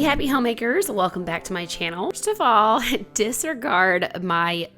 happy homemakers, welcome back to my channel. First of all, disregard my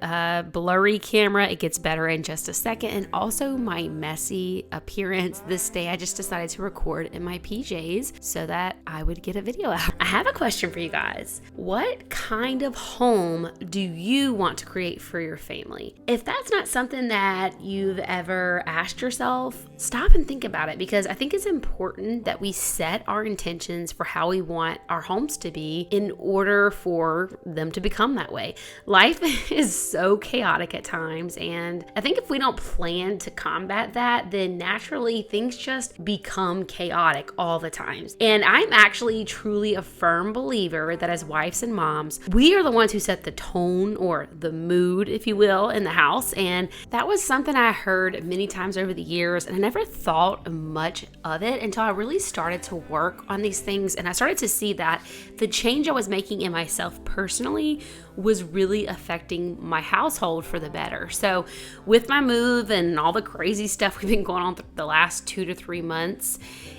blurry camera. It gets better in just a second. And also my messy appearance this day. I just decided to record in my PJs so that I would get a video out. I have a question for you guys. What kind of home do you want to create for your family? If that's not something that you've ever asked yourself, stop and think about it, because I think it's important that we set our intentions for how we want our homes to be in order for them to become that way. Life is so chaotic at times, and I think if we don't plan to combat that, then naturally things just become chaotic all the times. And I'm actually truly a firm believer that as wives and moms, we are the ones who set the tone or the mood, if you will, in the house. And that was something I heard many times over the years, and I never thought much of it until I really started to work on these things, and I started to see that the change I was making in myself personally was really affecting my household for the better. So with my move and all the crazy stuff we've been going on the last 2 to 3 months,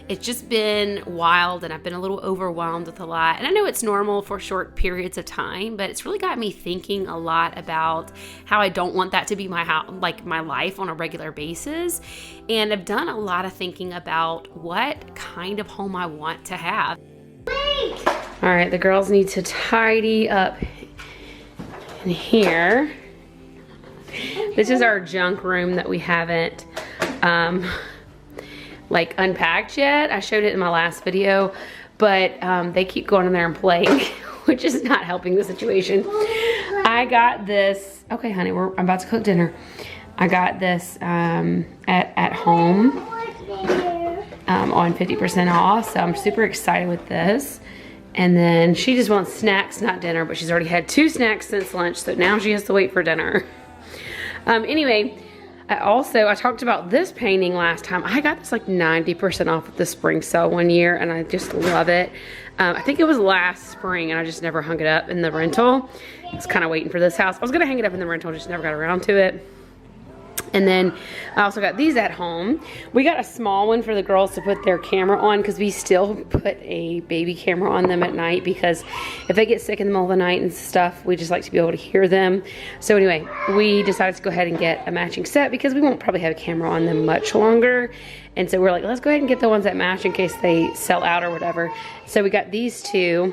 it's just been wild, and I've been a little overwhelmed with a lot. And I know it's normal for short periods of time, but it's really got me thinking a lot about how I don't want that to be my house, like my life on a regular basis. And I've done a lot of thinking about what kind of home I want to have. All right, the girls need to tidy up in here. This is our junk room that we haven't like unpacked yet. I showed it in my last video, but they keep going in there and playing, which is not helping the situation. I got this, okay honey, I'm about to cook dinner. I got this at home on 50% off, so I'm super excited with this. And then she just wants snacks, not dinner, but she's already had 2 snacks since lunch, so now she has to wait for dinner. Anyway, I talked about this painting last time. I got this like 90% off at the spring sale one year, and I just love it. I think it was last spring, and I just never hung it up in the rental. I was kind of waiting for this house. I was gonna hang it up in the rental, just never got around to it. And then I also got these at home. We got a small one for the girls to put their camera on, because we still put a baby camera on them at night, because if they get sick in the middle of the night and stuff, we just like to be able to hear them. So anyway, we decided to go ahead and get a matching set, because we won't probably have a camera on them much longer. And so we're like, let's go ahead and get the ones that match in case they sell out or whatever. So we got these 2.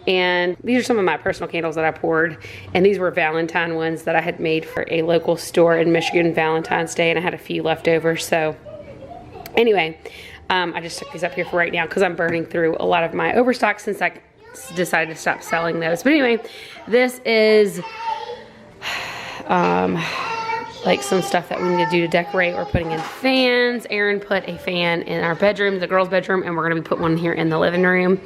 And these are some of my personal candles that I poured. And these were Valentine ones that I had made for a local store in Michigan Valentine's Day. And I had a few left over. So anyway, I just took these up here for right now because I'm burning through a lot of my overstock since I decided to stop selling those. But anyway, this is like some stuff that we need to do to decorate. We're putting in fans. Aaron put a fan in our bedroom, the girls' bedroom, and we're gonna be putting one here in the living room.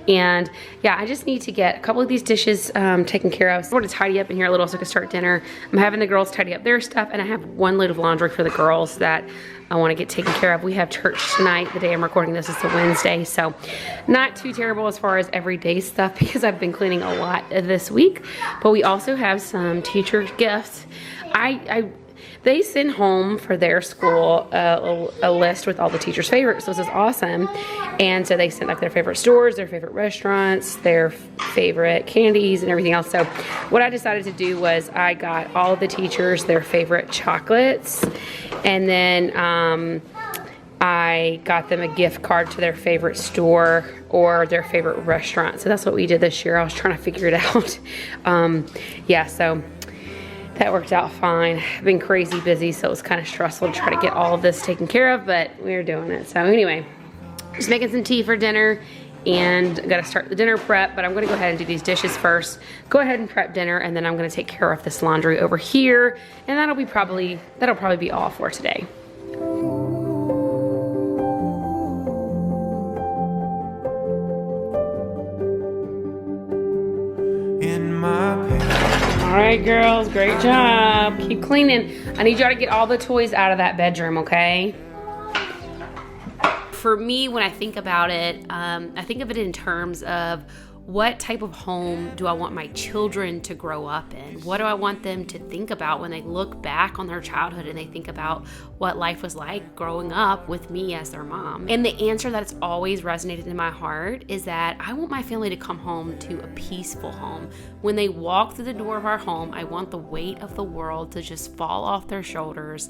And yeah, I just need to get a couple of these dishes taken care of. I want to tidy up in here a little so I can start dinner. I'm having the girls tidy up their stuff, and I have 1 load of laundry for the girls that I want to get taken care of. We have church tonight. The day I'm recording this is a Wednesday, so not too terrible as far as everyday stuff, because I've been cleaning a lot this week. But we also have some teacher gifts. They send home for their school a list with all the teachers' favorites. So this is awesome. And so they sent like their favorite stores, their favorite restaurants, their favorite candies, and everything else. So what I decided to do was I got all of the teachers their favorite chocolates, and then I got them a gift card to their favorite store or their favorite restaurant. So that's what we did this year. I was trying to figure it out. Yeah, so that worked out fine. I've been crazy busy, so it was kind of stressful to try to get all of this taken care of, but we're doing it. So anyway, just making some tea for dinner, and gotta start the dinner prep, but I'm gonna go ahead and do these dishes first. Go ahead and prep dinner, and then I'm gonna take care of this laundry over here, and that'll probably be all for today. All right, girls, great job. Keep cleaning. I need y'all to get all the toys out of that bedroom, okay? For me, when I think about it, I think of it in terms of What type of home do I want my children to grow up in? What do I want them to think about when they look back on their childhood and they think about what life was like growing up with me as their mom? And the answer that's always resonated in my heart is that I want my family to come home to a peaceful home. When they walk through the door of our home, I want the weight of the world to just fall off their shoulders,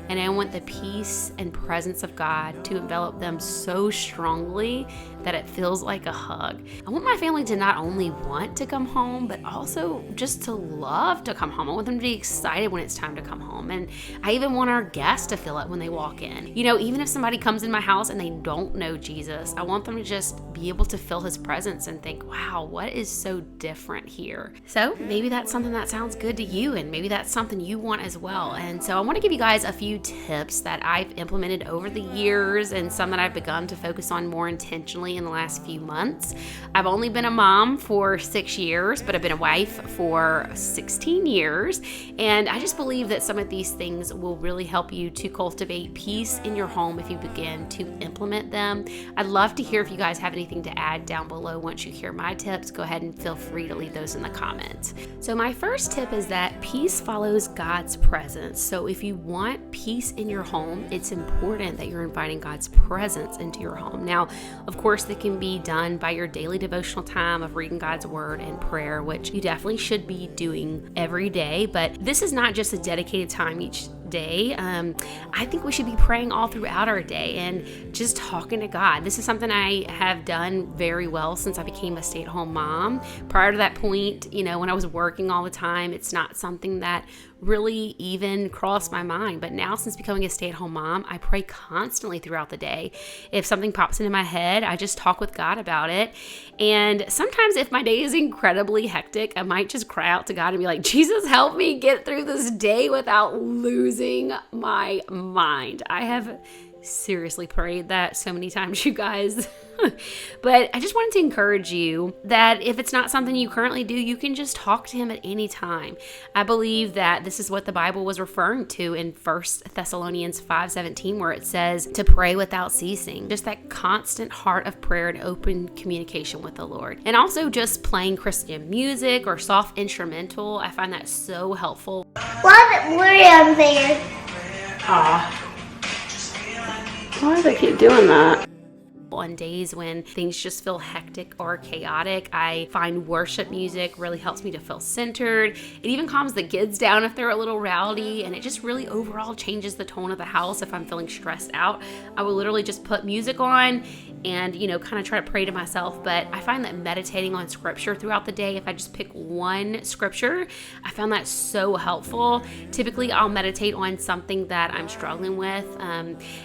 and I want the peace and presence of God to envelop them so strongly that it feels like a hug. I want my family to not only want to come home, but also just to love to come home. I want them to be excited when it's time to come home. And I even want our guests to feel it when they walk in. You know, even if somebody comes in my house and they don't know Jesus, I want them to just be able to feel his presence and think, wow, what is so different here? So maybe that's something that sounds good to you, and maybe that's something you want as well. And so I want to give you guys a few tips that I've implemented over the years, and some that I've begun to focus on more intentionally in the last few months. I've only been a mom for 6 years, but I've been a wife for 16 years. And I just believe that some of these things will really help you to cultivate peace in your home if you begin to implement them. I'd love to hear if you guys have anything to add down below. Once you hear my tips, go ahead and feel free to leave those in the comments. So my first tip is that peace follows God's presence. So if you want peace in your home, it's important that you're inviting God's presence into your home. Now, of course, that can be done by your daily devotional time of reading God's word and prayer, which you definitely should be doing every day. But this is not just a dedicated time each day. I think we should be praying all throughout our day and just talking to God. This is something I have done very well since I became a stay-at-home mom. Prior to that point, you know, when I was working all the time, it's not something that really even crossed my mind. But now, since becoming a stay-at-home mom, I pray constantly throughout the day. If something pops into my head, I just talk with God about it. And sometimes if my day is incredibly hectic, I might just cry out to God and be like, Jesus, help me get through this day without losing my mind. I have seriously prayed that so many times, you guys. But I just wanted to encourage you that if it's not something you currently do, you can just talk to him at any time. I believe that this is what the Bible was referring to in 1 Thessalonians 5:17, where it says to pray without ceasing. Just that constant heart of prayer and open communication with the Lord. And also just playing Christian music or soft instrumental. I find that so helpful. What were there? Why do they keep doing that? On days when things just feel hectic or chaotic, I find worship music really helps me to feel centered. It even calms the kids down if they're a little rowdy, and it just really overall changes the tone of the house if I'm feeling stressed out. I will literally just put music on and, you know, kind of try to pray to myself. But I find that meditating on scripture throughout the day, if I just pick one scripture, I found that so helpful. Typically, I'll meditate on something that I'm struggling with.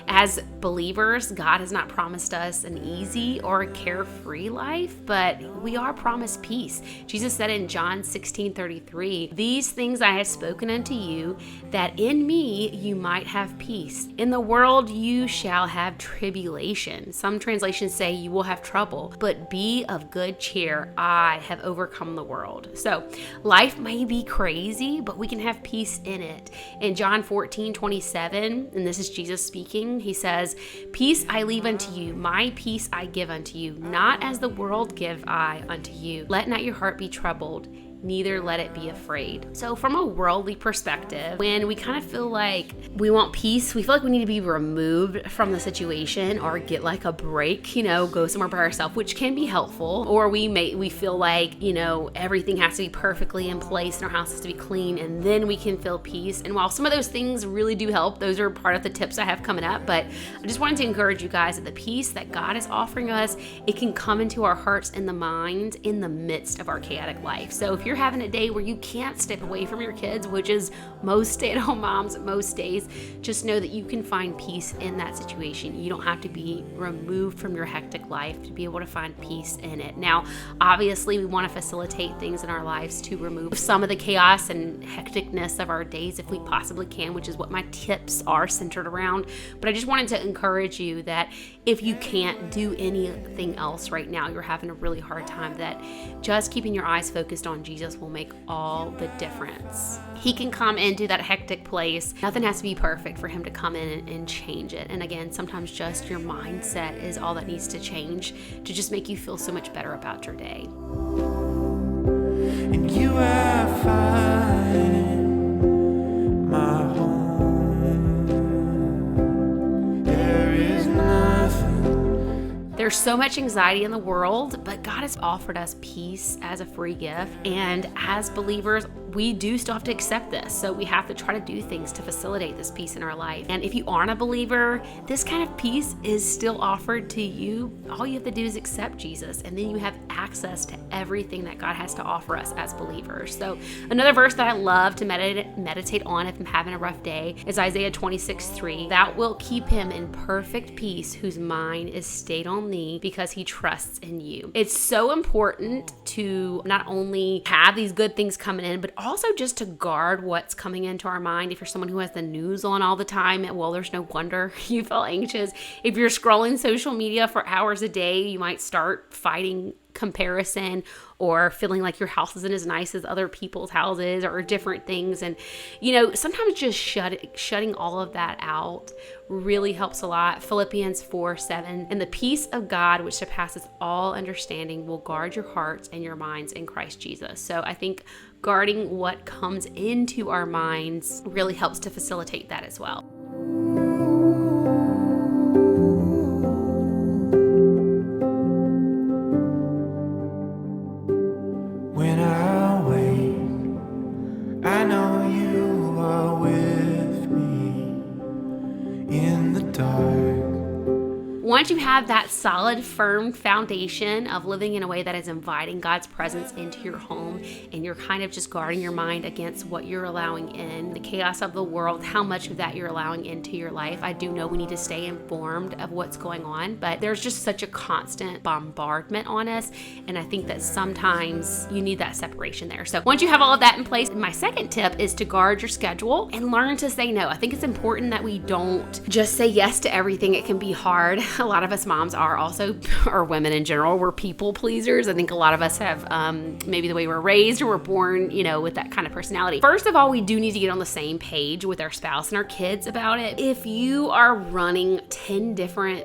As believers, God has not promised us an easy or carefree life, but we are promised peace. Jesus said in John 16:33, "These things I have spoken unto you, that in me you might have peace. In the world you shall have tribulation." Some translations say you will have trouble, but be of good cheer. I have overcome the world. So life may be crazy, but we can have peace in it. In John 14:27, and this is Jesus speaking, he says, "Peace I leave unto you, my peace I give unto you, not as the world give I unto you. Let not your heart be troubled, neither let it be afraid." So from a worldly perspective, when we kind of feel like we want peace, we feel like we need to be removed from the situation or get like a break, you know, go somewhere by ourselves, which can be helpful. Or we feel like, you know, everything has to be perfectly in place and our house has to be clean, and then we can feel peace. And while some of those things really do help, those are part of the tips I have coming up. But I just wanted to encourage you guys that the peace that God is offering us, it can come into our hearts and the mind in the midst of our chaotic life. So if you're having a day where you can't step away from your kids, which is most stay-at-home moms most days, just know that you can find peace in that situation. You don't have to be removed from your hectic life to be able to find peace in it. Now, obviously, we want to facilitate things in our lives to remove some of the chaos and hecticness of our days if we possibly can, which is what my tips are centered around. But I just wanted to encourage you that if you can't do anything else right now, you're having a really hard time, that just keeping your eyes focused on Jesus Jesus will make all the difference. He can come into that hectic place. Nothing has to be perfect for him to come in and change it. And again, sometimes just your mindset is all that needs to change to just make you feel so much better about your day. And you are fine, my home. There is nothing. There's so much anxiety in the world, but God has offered us peace as a free gift. And as believers, we do still have to accept this. So we have to try to do things to facilitate this peace in our life. And if you aren't a believer, this kind of peace is still offered to you. All you have to do is accept Jesus, and then you have access to everything that God has to offer us as believers. So another verse that I love to meditate on if I'm having a rough day is Isaiah 26:3. That will keep him in perfect peace whose mind is stayed on thee because he trusts in you. It's so important to not only have these good things coming in, but also just to guard what's coming into our mind. If you're someone who has the news on all the time, well, there's no wonder you feel anxious. If you're scrolling social media for hours a day, you might start fighting comparison or feeling like your house isn't as nice as other people's houses or different things. And, sometimes just shutting all of that out really helps a lot. Philippians 4:7, and the peace of God, which surpasses all understanding, will guard your hearts and your minds in Christ Jesus. So I think guarding what comes into our minds really helps to facilitate that as well. When I wake, I know you are with me in the dark. Once you have that solid, firm foundation of living in a way that is inviting God's presence into your home, and you're kind of just guarding your mind against what you're allowing in, the chaos of the world, how much of that you're allowing into your life. I do know we need to stay informed of what's going on, but there's just such a constant bombardment on us, and I think that sometimes you need that separation there. So once you have all of that in place, my second tip is to guard your schedule and learn to say no. I think it's important that we don't just say yes to everything. It can be hard. A lot of us moms are also, or women in general, we're people pleasers. I think a lot of us have maybe the way we're raised or we're born, with that kind of personality. First of all, we do need to get on the same page with our spouse and our kids about it. If you are running 10 different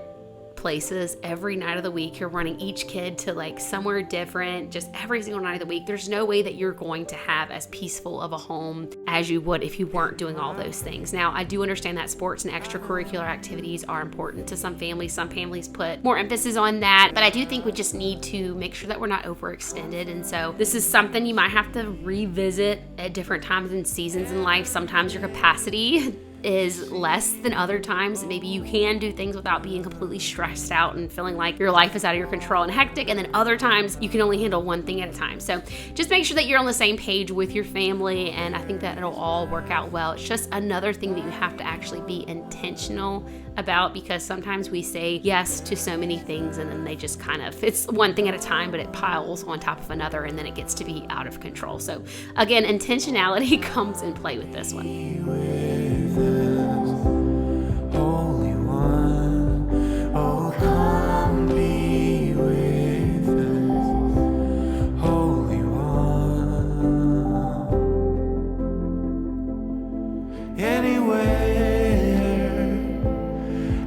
places every night of the week, you're running each kid to somewhere different just every single night of the week, there's no way that you're going to have as peaceful of a home as you would if you weren't doing all those things. Now, I do understand that sports and extracurricular activities are important to some families. Some families put more emphasis on that, but I do think we just need to make sure that we're not overextended. And so this is something you might have to revisit at different times and seasons in life. Sometimes your capacity is less than other times. Maybe you can do things without being completely stressed out and feeling like your life is out of your control and hectic, and then other times you can only handle one thing at a time. So just make sure that you're on the same page with your family, and I think that it'll all work out well. It's just another thing that you have to actually be intentional about, because sometimes we say yes to so many things and then they just it's one thing at a time, but it piles on top of another and then it gets to be out of control. So again, intentionality comes in play with this one. Holy One, oh come be with us, Holy One. Anywhere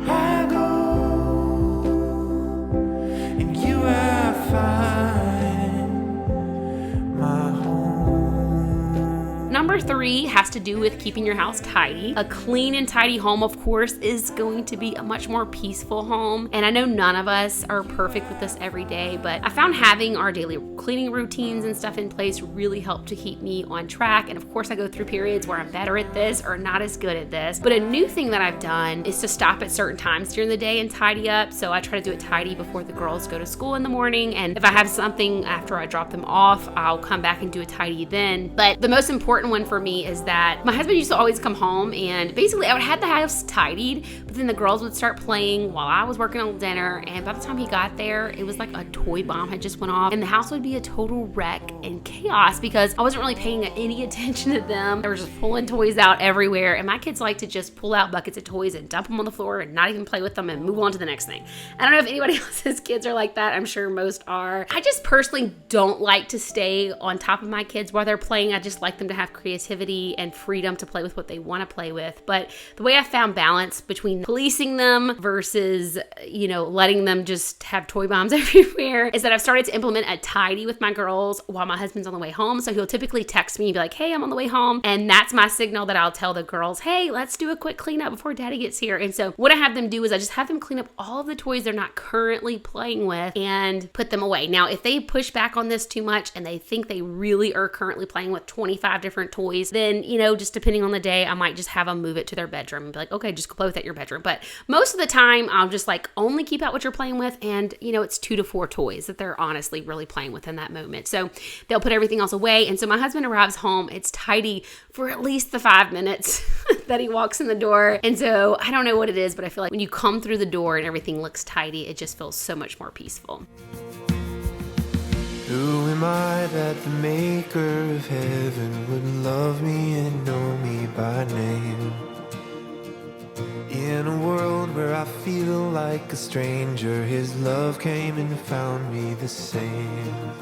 I go, and you are fine, my home. Number 3 has to do with keeping your house tidy. A clean and tidy home, of course, is going to be a much more peaceful home. And I know none of us are perfect with this every day, but I found having our daily cleaning routines and stuff in place really helped to keep me on track. And of course, I go through periods where I'm better at this or not as good at this. But a new thing that I've done is to stop at certain times during the day and tidy up. So I try to do it tidy before the girls go to school in the morning. And if I have something after I drop them off, I'll come back and do a tidy then. But the most important one one for me is that my husband used to always come home and basically I would have the house tidied, but then the girls would start playing while I was working on dinner, and by the time he got there, it was like a toy bomb had just went off and the house would be a total wreck and chaos because I wasn't really paying any attention to them. They were just pulling toys out everywhere, and my kids like to just pull out buckets of toys and dump them on the floor and not even play with them and move on to the next thing. I don't know if anybody else's kids are like that. I'm sure most are. I just personally don't like to stay on top of my kids while they're playing. I just like them to have creativity and freedom to play with what they want to play with. But the way I found balance between policing them versus, letting them just have toy bombs everywhere is that I've started to implement a tidy with my girls while my husband's on the way home. So he'll typically text me and be like, hey, I'm on the way home. And that's my signal that I'll tell the girls, hey, let's do a quick cleanup before daddy gets here. And so what I have them do is I just have them clean up all of the toys they're not currently playing with and put them away. Now, if they push back on this too much and they think they really are currently playing with 25 different toys, then, just depending on the day, I might just have them move it to their bedroom and be like, okay, just go play with that in your bedroom. But most of the time, I'll just only keep out what you're playing with. And, it's 2 to 4 toys that they're honestly really playing with in that moment. So they'll put everything else away. And so my husband arrives home, it's tidy for at least the 5 minutes that he walks in the door. And so I don't know what it is, but I feel like when you come through the door and everything looks tidy, it just feels so much more peaceful. Who am I that the maker of heaven would love me and know me by name? In a world where I feel like a stranger, his love came and found me the same.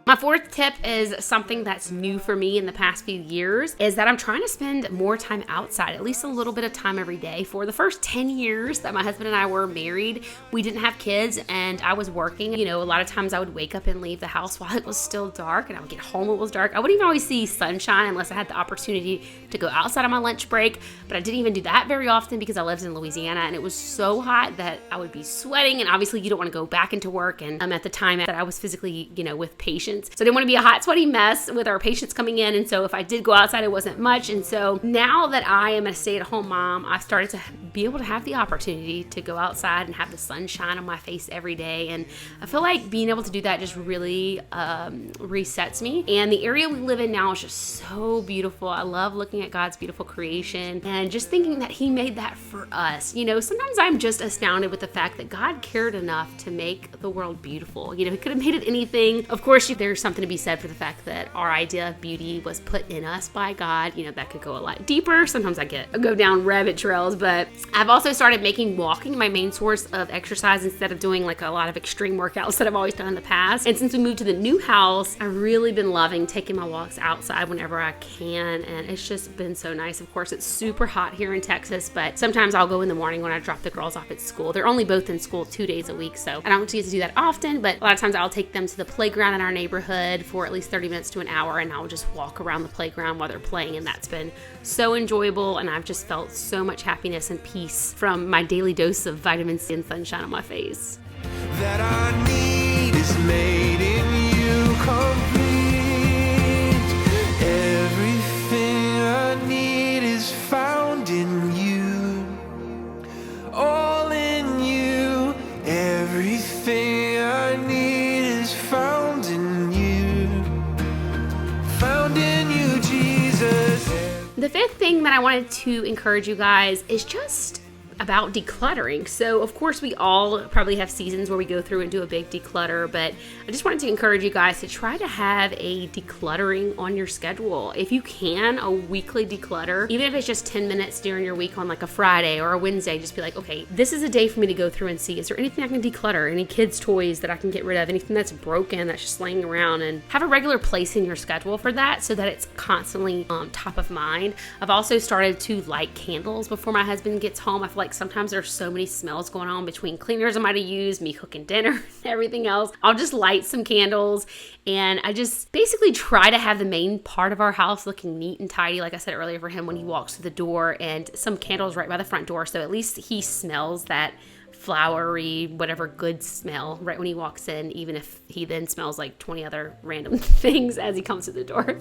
My fourth tip is something that's new for me in the past few years, is that I'm trying to spend more time outside, at least a little bit of time every day. For the first 10 years that my husband and I were married, we didn't have kids and I was working. A lot of times I would wake up and leave the house while it was still dark, and I would get home when it was dark. I wouldn't even always see sunshine unless I had the opportunity to go outside on my lunch break, but I didn't even do that very often because I lived in Louisiana and it was so hot that I would be sweating, and obviously you don't want to go back into work. And at the time that I was physically, with patients. So I didn't want to be a hot, sweaty mess with our patients coming in. And so if I did go outside, it wasn't much. And so now that I am a stay-at-home mom, I've started to be able to have the opportunity to go outside and have the sun shine on my face every day. And I feel like being able to do that just really resets me. And the area we live in now is just so beautiful. I love looking at God's beautiful creation and just thinking that He made that for us. Sometimes I'm just astounded with the fact that God cared enough to make the world beautiful. He could have made it anything. Of course, there's something to be said for the fact that our idea of beauty was put in us by God. That could go a lot deeper. Sometimes I go down rabbit trails, but I've also started making walking my main source of exercise instead of doing a lot of extreme workouts that I've always done in the past. And since we moved to the new house, I've really been loving taking my walks outside whenever I can, and it's just been so nice. Of course, it's super hot here in Texas, but sometimes I'll go in the morning when I drop the girls off at school. They're only both in school 2 days a week, so I don't get to do that often, but a lot of times I'll take them to the playground in our neighborhood for at least 30 minutes to an hour, and I'll just walk around the playground while they're playing, and that's been so enjoyable, and I've just felt so much happiness and peace from my daily dose of vitamin C and sunshine on my face. That I need is made in you complete. Everything I need is found in you. All in you. Everything I need is found in you. Found in you, Jesus. The fifth thing that I wanted to encourage you guys is just about decluttering. So of course we all probably have seasons where we go through and do a big declutter, but I just wanted to encourage you guys to try to have a decluttering on your schedule. If you can, a weekly declutter, even if it's just 10 minutes during your week on a Friday or a Wednesday, just be like, okay, this is a day for me to go through and see, is there anything I can declutter? Any kids' toys that I can get rid of? Anything that's broken that's just laying around? And have a regular place in your schedule for that so that it's constantly top of mind. I've also started to light candles before my husband gets home. I feel like sometimes there's so many smells going on between cleaners I might have used, me cooking dinner, and everything else. I'll just light some candles, and I just basically try to have the main part of our house looking neat and tidy, like I said earlier, for him when he walks through the door, and some candles right by the front door, so at least he smells that flowery, whatever good smell right when he walks in, even if he then smells like 20 other random things as he comes to the door.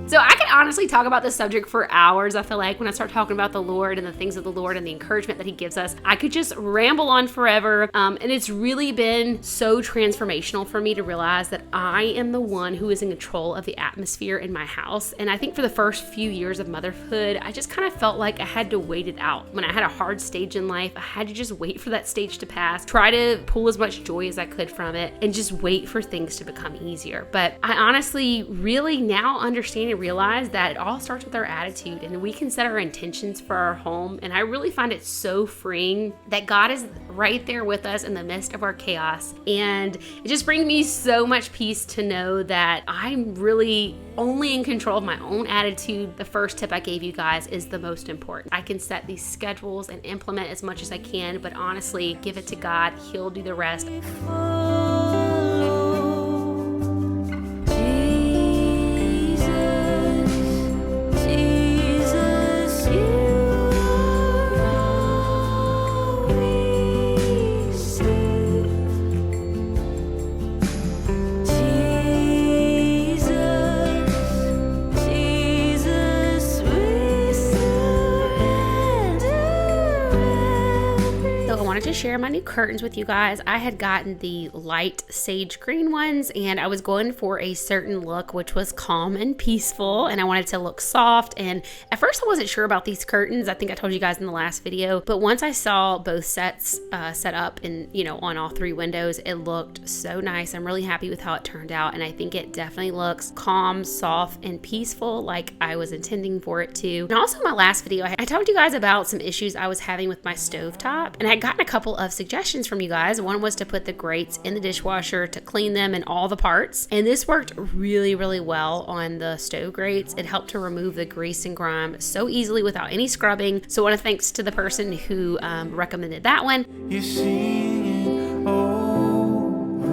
So I could honestly talk about this subject for hours. I feel like when I start talking about the Lord and the things of the Lord and the encouragement that he gives us, I could just ramble on forever. And it's really been so transformational for me to realize that I am the one who is in control of the atmosphere in my house. And I think for the first few years of motherhood, I just kind of felt like I had to wait it out. When I had a hard stage in life, I had to just wait for that stage to pass, try to pull as much joy as I could from it, and just wait for things to become easier. But I honestly really now understand and realize that it all starts with our attitude, and we can set our intentions for our home. And I really find it so freeing that God is right there with us in the midst of our chaos. And it just brings me so much peace to know that I'm really only in control of my own attitude. The first tip I gave you guys is the most important. I can set these schedules and implement as much as I can, but honestly, give it to God. He'll do the rest. To share my new curtains with you guys. I had gotten the light sage green ones, and I was going for a certain look which was calm and peaceful, and I wanted to look soft. And at first I wasn't sure about these curtains. I think I told you guys in the last video, but once I saw both sets set up and on all three windows, it looked so nice. I'm really happy with how it turned out, and I think it definitely looks calm, soft, and peaceful like I was intending for it to. And also in my last video, I told you guys about some issues I was having with my stovetop, and I had gotten a couple of suggestions from you guys. One was to put the grates in the dishwasher to clean them and all the parts, and this worked really, really well on the stove grates. It helped to remove the grease and grime so easily without any scrubbing. So I want to thanks to the person who recommended that one. You sing over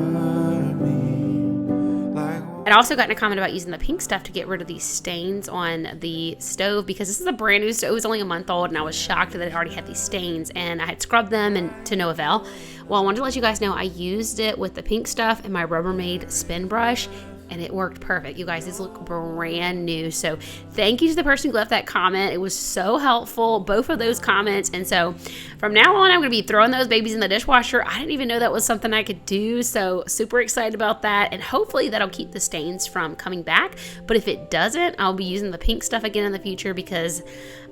me like. I'd also gotten a comment about using the pink stuff to get rid of these stains on the stove, because this is a brand new stove. It was only a month old, and I was shocked that it already had these stains, and I had scrubbed them and to no avail. Well, I wanted to let you guys know I used it with the pink stuff and my Rubbermaid spin brush, and it worked perfect. You guys, these look brand new. So thank you to the person who left that comment. It was so helpful, both of those comments. And so from now on, I'm gonna be throwing those babies in the dishwasher. I didn't even know that was something I could do. So super excited about that. And hopefully that'll keep the stains from coming back. But if it doesn't, I'll be using the pink stuff again in the future, because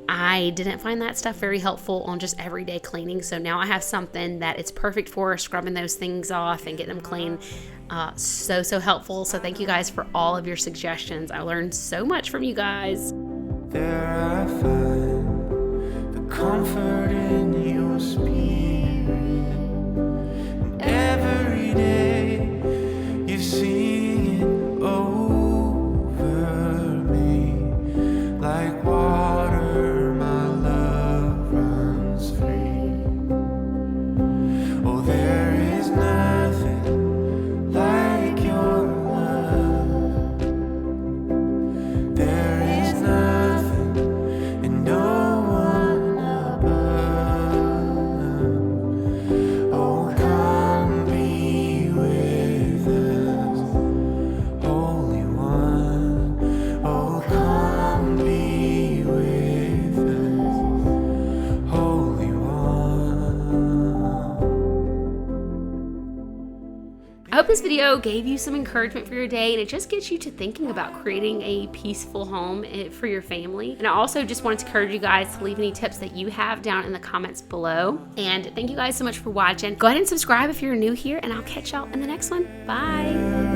I didn't find that stuff very helpful on just everyday cleaning. So now I have something that it's perfect for scrubbing those things off and getting them clean. So helpful. So thank you guys for all of your suggestions. I learned so much from you guys. There I find the comfort in your spirit. And every day you sing it over me like water. My love runs free. Oh, there is nothing like your love. There is nothing and no one above. Oh, come be with us, Holy One. Oh, come be with us, Holy One. I hope this video gave you some encouragement for your day, and it just gets you to thinking about creating a peaceful home for your family. And I also just wanted to encourage you guys to leave any tips that you have down in the comments below. And thank you guys so much for watching. Go ahead and subscribe if you're new here, and I'll catch y'all in the next one. Bye.